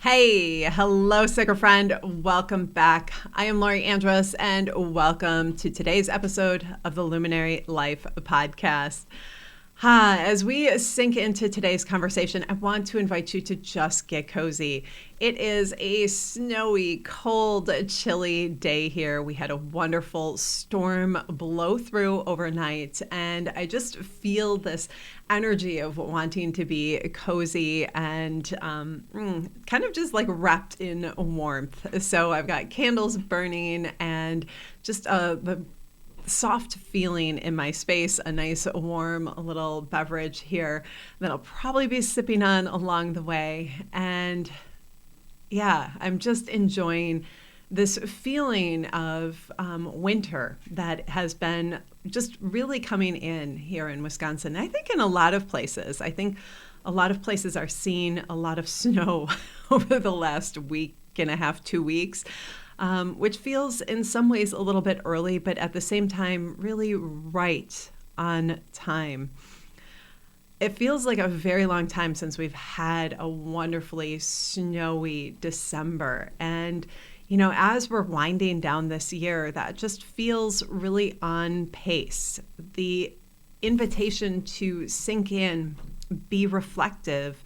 Hey, hello, Sacred Friend. Welcome back. I am Lori Andrus, and welcome to today's episode of the Luminary Life Podcast. As we sink into today's conversation, I want to invite you to just get cozy. It is a snowy, cold, chilly day here. We had a wonderful storm blow through overnight, and I just feel this energy of wanting to be cozy and kind of just like wrapped in warmth. So I've got candles burning and just the soft feeling in my space, a nice warm little beverage here that I'll probably be sipping on along the way. And yeah, I'm just enjoying this feeling of winter that has been just really coming in here in Wisconsin. I think in a lot of places. I think a lot of places are seeing a lot of snow over the last week and a half, 2 weeks. Which feels in some ways a little bit early, but at the same time, really right on time. It feels like a very long time since we've had a wonderfully snowy December. And, you know, as we're winding down this year, that just feels really on pace. The invitation to sink in, be reflective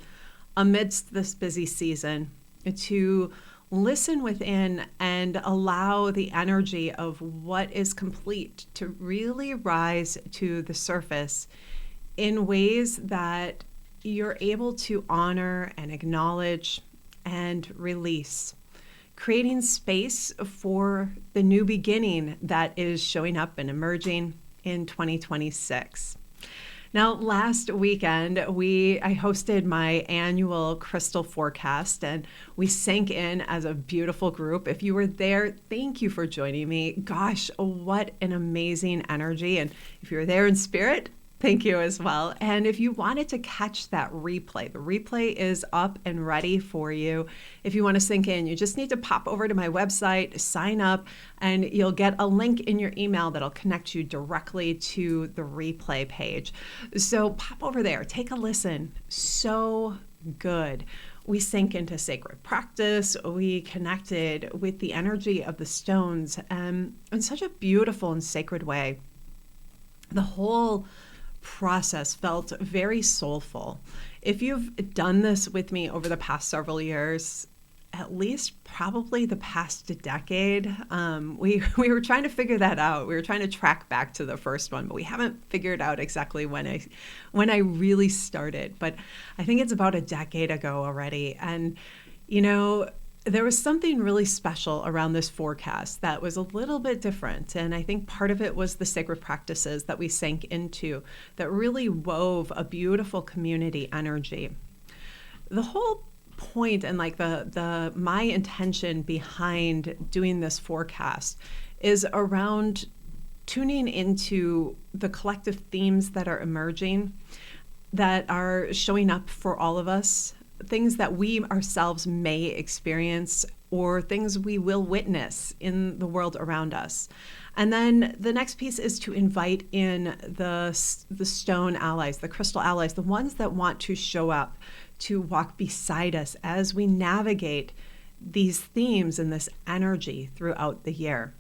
amidst this busy season, to listen within and allow the energy of what is complete to really rise to the surface in ways that you're able to honor and acknowledge and release, creating space for the new beginning that is showing up and emerging in 2026. Now, last weekend, I hosted my annual crystal forecast, and we sank in as a beautiful group. If you were there, thank you for joining me. Gosh, what an amazing energy. And if you were there in spirit, thank you as well. And if you wanted to catch that replay, the replay is up and ready for you. If you want to sink in, you just need to pop over to my website, sign up, and you'll get a link in your email that'll connect you directly to the replay page. So pop over there, take a listen. So good. We sank into sacred practice. We connected with the energy of the stones in such a beautiful and sacred way. The whole process felt very soulful. If you've done this with me over the past several years, at least probably the past decade, we were trying to figure that out. We were trying to track back to the first one, but we haven't figured out exactly when I really started. But I think it's about a decade ago already. And, you know, there was something really special around this forecast that was a little bit different. And I think part of it was the sacred practices that we sank into that really wove a beautiful community energy. The whole point and like my intention behind doing this forecast is around tuning into the collective themes that are emerging, that are showing up for all of us, things that we ourselves may experience or things we will witness in the world around us. And then the next piece is to invite in the stone allies, the crystal allies, the ones that want to show up, to walk beside us as we navigate these themes and this energy throughout the year.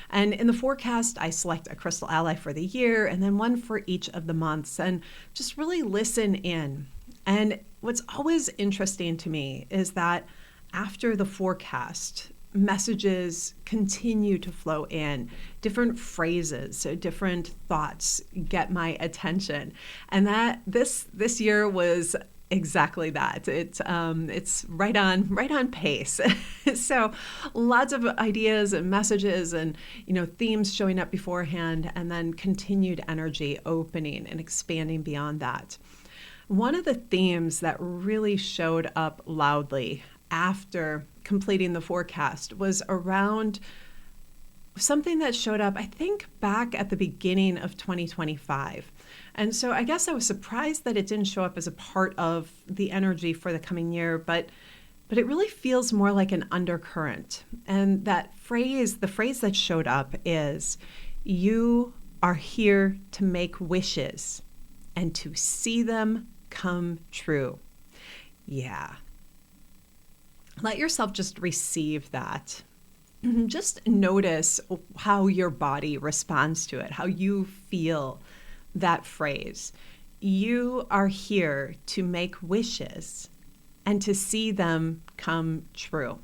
And in the forecast, I select a crystal ally for the year and then one for each of the months, and just really listen in. And what's always interesting to me is that after the forecast, messages continue to flow in. Different phrases, so different thoughts get my attention. And that this year was exactly that. It's right on pace. So lots of ideas and messages and, you know, themes showing up beforehand, and then continued energy opening and expanding beyond that. One of the themes that really showed up loudly after completing the forecast was around something that showed up, I think, back at the beginning of 2025. And so I guess I was surprised that it didn't show up as a part of the energy for the coming year, but it really feels more like an undercurrent. And that phrase, the phrase that showed up is, "You are here to make wishes and to see them come true." Yeah. let yourself just receive that. Just notice how your body responds to it, how you feel that phrase. You are here to make wishes and to see them come true.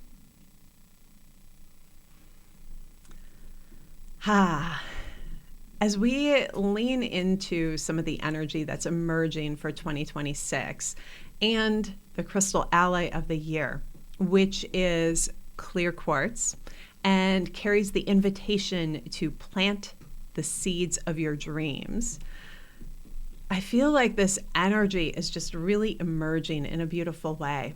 As we lean into some of the energy that's emerging for 2026 and the crystal ally of the year, which is Clear Quartz, and carries the invitation to plant the seeds of your dreams, I feel like this energy is just really emerging in a beautiful way.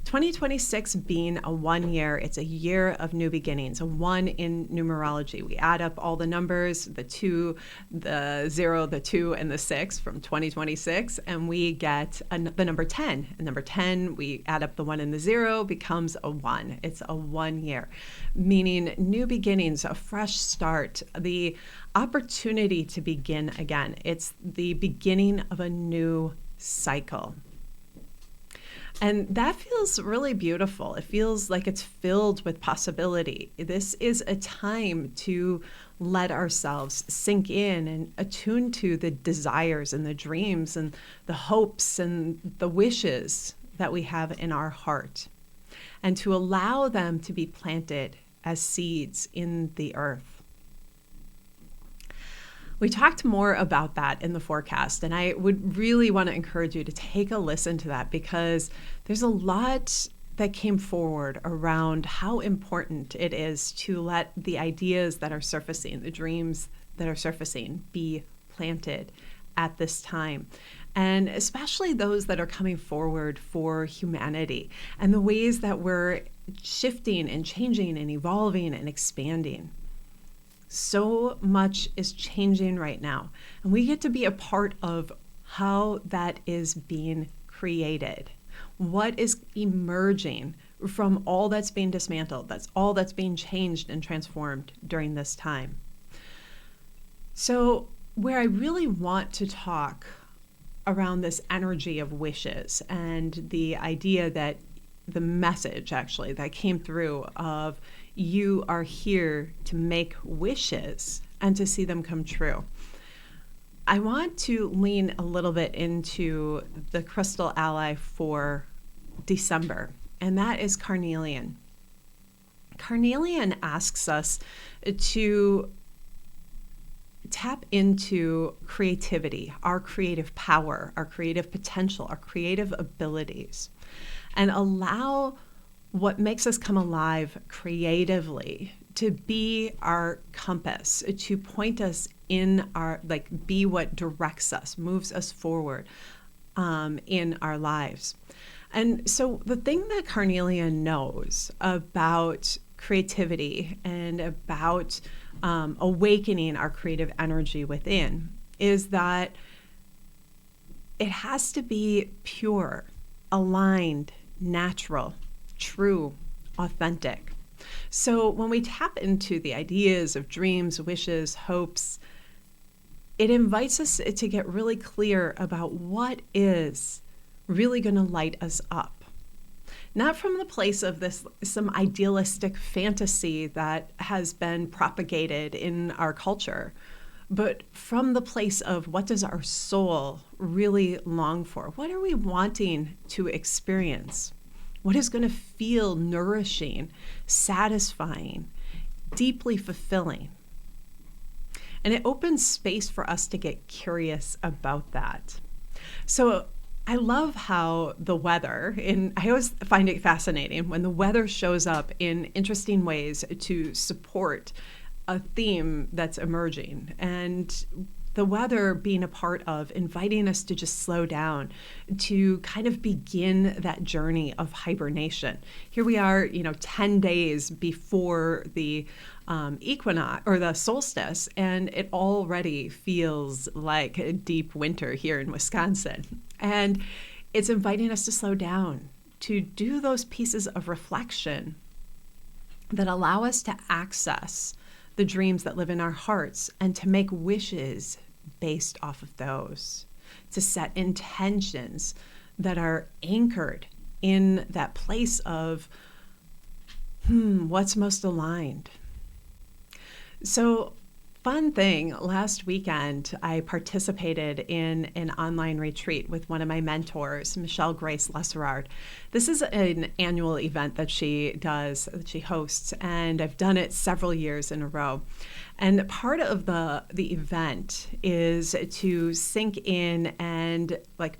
2026 being a 1 year, it's a year of new beginnings, a 1 in numerology. We add up all the numbers, the 2, the 0, the 2, and the 6 from 2026, and we get the number 10. And number 10, we add up the 1 and the 0, becomes a 1. It's a 1 year, meaning new beginnings, a fresh start, the opportunity to begin again. It's the beginning of a new cycle. And that feels really beautiful. It feels like it's filled with possibility. This is a time to let ourselves sink in and attune to the desires and the dreams and the hopes and the wishes that we have in our heart, and to allow them to be planted as seeds in the earth. We talked more about that in the forecast, and I would really want to encourage you to take a listen to that, because there's a lot that came forward around how important it is to let the ideas that are surfacing, the dreams that are surfacing, be planted at this time. And especially those that are coming forward for humanity and the ways that we're shifting and changing and evolving and expanding. So much is changing right now, and we get to be a part of how that is being created. What is emerging from all that's being dismantled? That's all that's being changed and transformed during this time. So where I really want to talk around this energy of wishes and the idea that the message actually that came through of you are here to make wishes and to see them come true. I want to lean a little bit into the crystal ally for December, and that is Carnelian. Carnelian asks us to tap into creativity, our creative power, our creative potential, our creative abilities, and allow what makes us come alive creatively to be our compass, to point us in our, be what directs us, moves us forward in our lives. And so the thing that Carnelian knows about creativity and about awakening our creative energy within is that it has to be pure, aligned, natural, true, authentic. So when we tap into the ideas of dreams, wishes, hopes, it invites us to get really clear about what is really going to light us up. Not from the place of some idealistic fantasy that has been propagated in our culture, but from the place of what does our soul really long for? What are we wanting to experience? What is going to feel nourishing, satisfying, deeply fulfilling? And it opens space for us to get curious about that. So I love how the weather, I always find it fascinating when the weather shows up in interesting ways to support a theme that's emerging. And the weather being a part of inviting us to just slow down, to kind of begin that journey of hibernation. Here we are, 10 days before the equinox or the solstice, and it already feels like a deep winter here in Wisconsin. And it's inviting us to slow down, to do those pieces of reflection that allow us to access the dreams that live in our hearts and to make wishes based off of those, to set intentions that are anchored in that place of, what's most aligned? So, fun thing, last weekend I participated in an online retreat with one of my mentors, Michelle Grace Lesserard. This is an annual event that she does, that she hosts, and I've done it several years in a row. And part of the event is to sink in and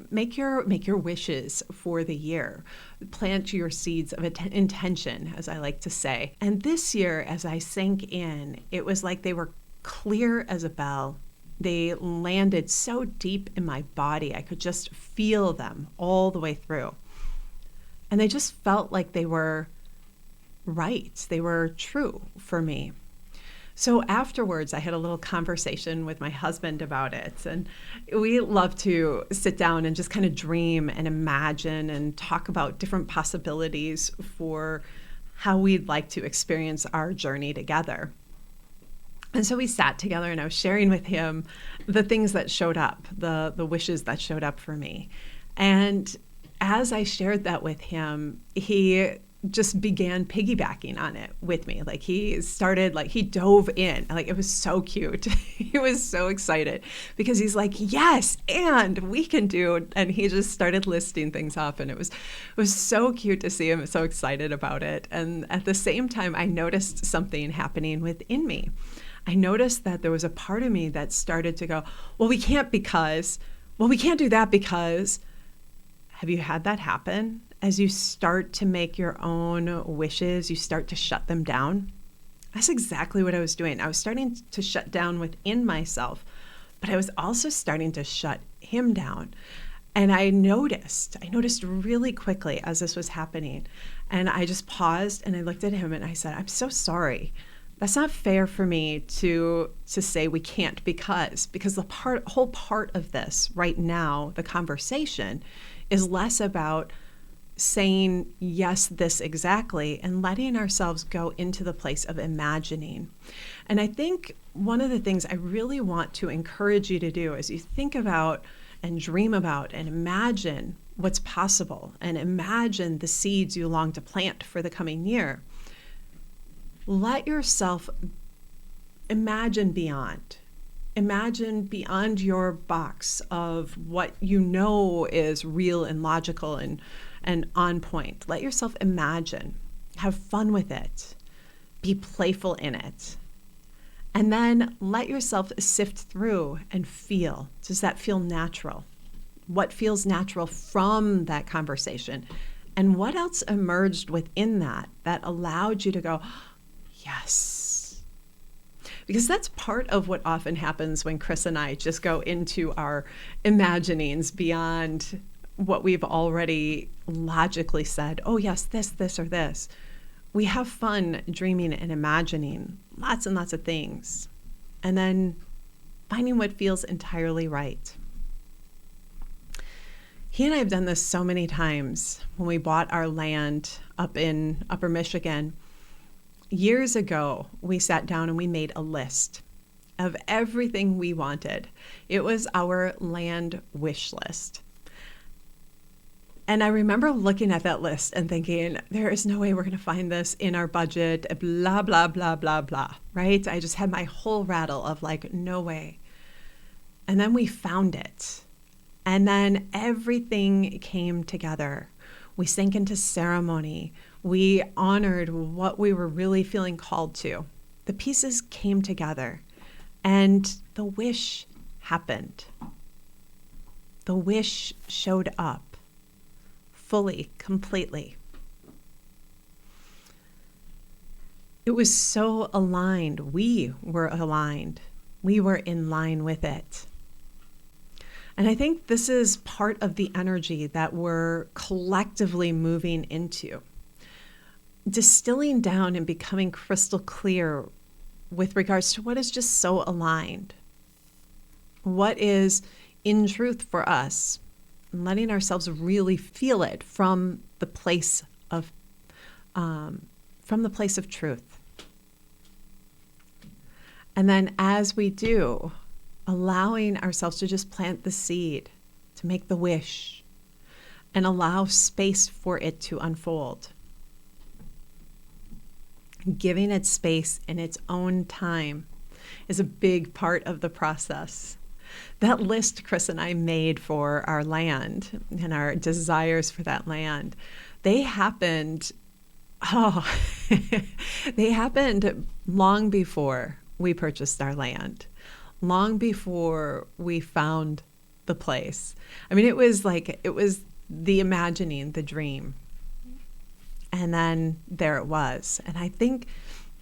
make your wishes for the year. Plant your seeds of intention, as I like to say. And this year, as I sank in, it was like they were clear as a bell. They landed so deep in my body, I could just feel them all the way through. And they just felt like they were right. They were true for me. So afterwards, I had a little conversation with my husband about it. And we love to sit down and just kind of dream and imagine and talk about different possibilities for how we'd like to experience our journey together. And so we sat together and I was sharing with him the things that showed up, the wishes that showed up for me. And as I shared that with him, he just began piggybacking on it with me. He dove in. It was so cute. He was so excited because he's like, yes, and we can do, and he just started listing things off, and it was so cute to see him so excited about it. And at the same time, I noticed something happening within me. I noticed that there was a part of me that started to go, we can't do that because. Have you had that happen? As you start to make your own wishes, you start to shut them down. That's exactly what I was doing. I was starting to shut down within myself, but I was also starting to shut him down. And I noticed really quickly as this was happening. And I just paused and I looked at him and I said, I'm so sorry. That's not fair for me to say we can't because the whole part of this right now, the conversation, is less about saying yes, this exactly, and letting ourselves go into the place of imagining. And I think one of the things I really want to encourage you to do is you think about and dream about and imagine what's possible and imagine the seeds you long to plant for the coming year. Let yourself imagine beyond. Imagine beyond your box of what you know is real and logical and on point. Let yourself imagine. Have fun with it. Be playful in it. And then let yourself sift through and feel. Does that feel natural? What feels natural from that conversation? And what else emerged within that allowed you to go, yes. Because that's part of what often happens when Chris and I just go into our imaginings beyond what we've already logically said, oh yes, this, or this. We have fun dreaming and imagining lots and lots of things, and then finding what feels entirely right. He and I have done this so many times. When we bought our land up in Upper Michigan, years ago, we sat down and we made a list of everything we wanted. It was our land wish list. And I remember looking at that list and thinking, there is no way we're going to find this in our budget, blah, blah, blah, blah, blah, right? I just had my whole rattle of no way. And then we found it. And then everything came together. We sank into ceremony. We honored what we were really feeling called to. The pieces came together and the wish happened. The wish showed up fully, completely. It was so aligned. We were aligned. We were in line with it. And I think this is part of the energy that we're collectively moving into. Distilling down and becoming crystal clear with regards to what is just so aligned. What is in truth for us. And letting ourselves really feel it from the place of truth. And then as we do, allowing ourselves to just plant the seed, to make the wish, and allow space for it to unfold. Giving it space in its own time is a big part of the process. That list Chris and I made for our land and our desires for that land, they happened they happened long before we purchased our land, long before we found the place. I mean, it was the imagining, the dream. And then there it was. And I think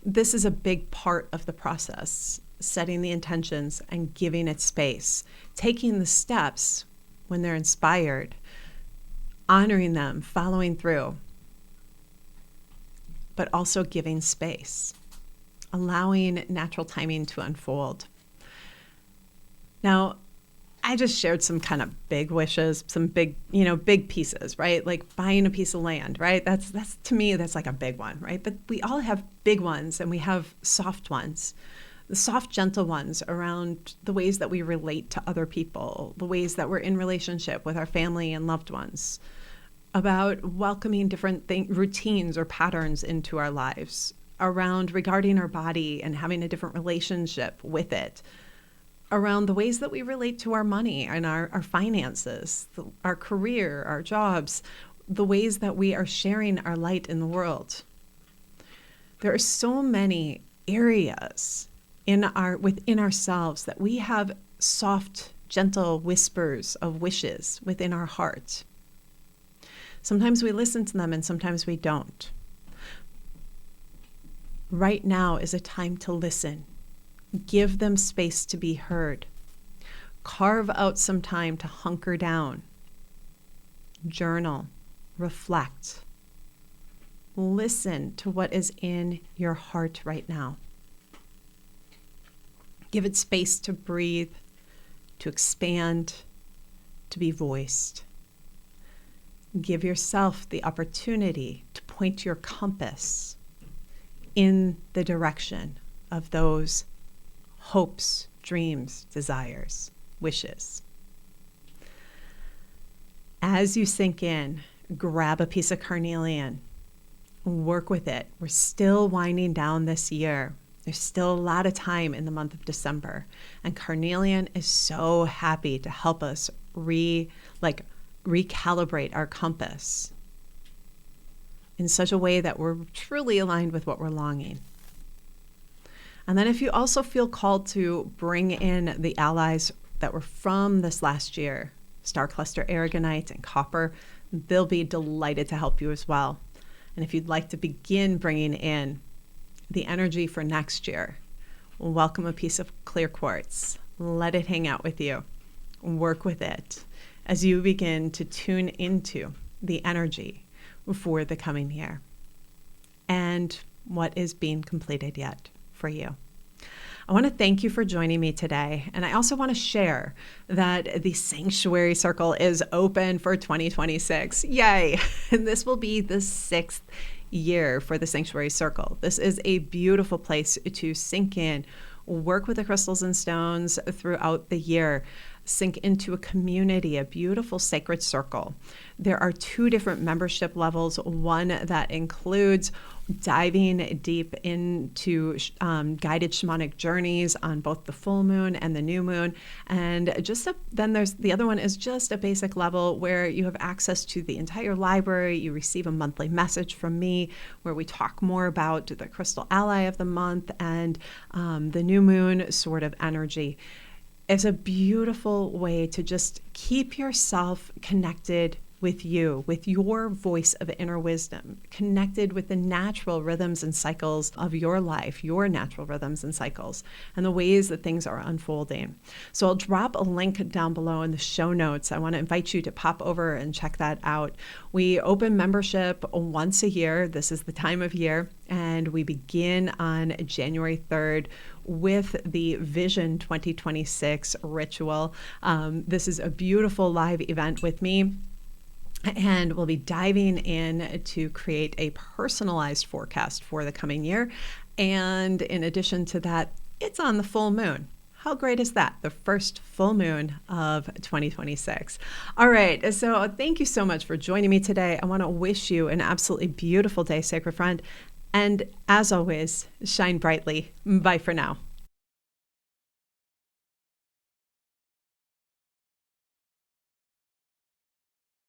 this is a big part of the process, setting the intentions and giving it space, taking the steps when they're inspired, honoring them, following through, but also giving space, allowing natural timing to unfold. Now, I just shared some kind of big wishes, some big pieces, right? Like buying a piece of land, right? That's to me, that's like a big one, right? But we all have big ones and we have soft ones, the soft, gentle ones around the ways that we relate to other people, the ways that we're in relationship with our family and loved ones, about welcoming different routines or patterns into our lives, around regarding our body and having a different relationship with it, around the ways that we relate to our money and our finances, our career, our jobs, the ways that we are sharing our light in the world. There are so many areas within ourselves that we have soft, gentle whispers of wishes within our heart. Sometimes we listen to them and sometimes we don't. Right now is a time to listen. Give them space to be heard. Carve out some time to hunker down. Journal. Reflect. Listen to what is in your heart right now. Give it space to breathe, to expand, to be voiced. Give yourself the opportunity to point your compass in the direction of those hopes, dreams, desires, wishes. As you sink in, grab a piece of carnelian, work with it. We're still winding down this year. There's still a lot of time in the month of December, and carnelian is so happy to help us recalibrate our compass in such a way that we're truly aligned with what we're longing. And then if you also feel called to bring in the allies that were from this last year, star cluster aragonite and copper, they'll be delighted to help you as well. And if you'd like to begin bringing in the energy for next year, welcome a piece of clear quartz. Let it hang out with you. Work with it as you begin to tune into the energy for the coming year and what is being completed yet for you. I want to thank you for joining me today. And I also want to share that the Sanctuary Circle is open for 2026. Yay! And this will be the 6th year for the Sanctuary Circle. This is a beautiful place to sink in, work with the crystals and stones throughout the year, sink into a community, a beautiful sacred circle. There are 2 different membership levels, one that includes diving deep into guided shamanic journeys on both the full moon and the new moon. And then there's the other one is just a basic level where you have access to the entire library. You receive a monthly message from me where we talk more about the crystal ally of the month and the new moon sort of energy. It's a beautiful way to just keep yourself connected with you, with your voice of inner wisdom, connected with the natural rhythms and cycles of your life, your natural rhythms and cycles, and the ways that things are unfolding. So I'll drop a link down below in the show notes. I want to invite you to pop over and check that out. We open membership once a year. This is the time of year, and we begin on January 3rd with the Vision 2026 ritual. This is a beautiful live event with me. And we'll be diving in to create a personalized forecast for the coming year. And in addition to that, it's on the full moon. How great is that? The first full moon of 2026. All right. So thank you so much for joining me today. I want to wish you an absolutely beautiful day, sacred friend. And as always, shine brightly. Bye for now.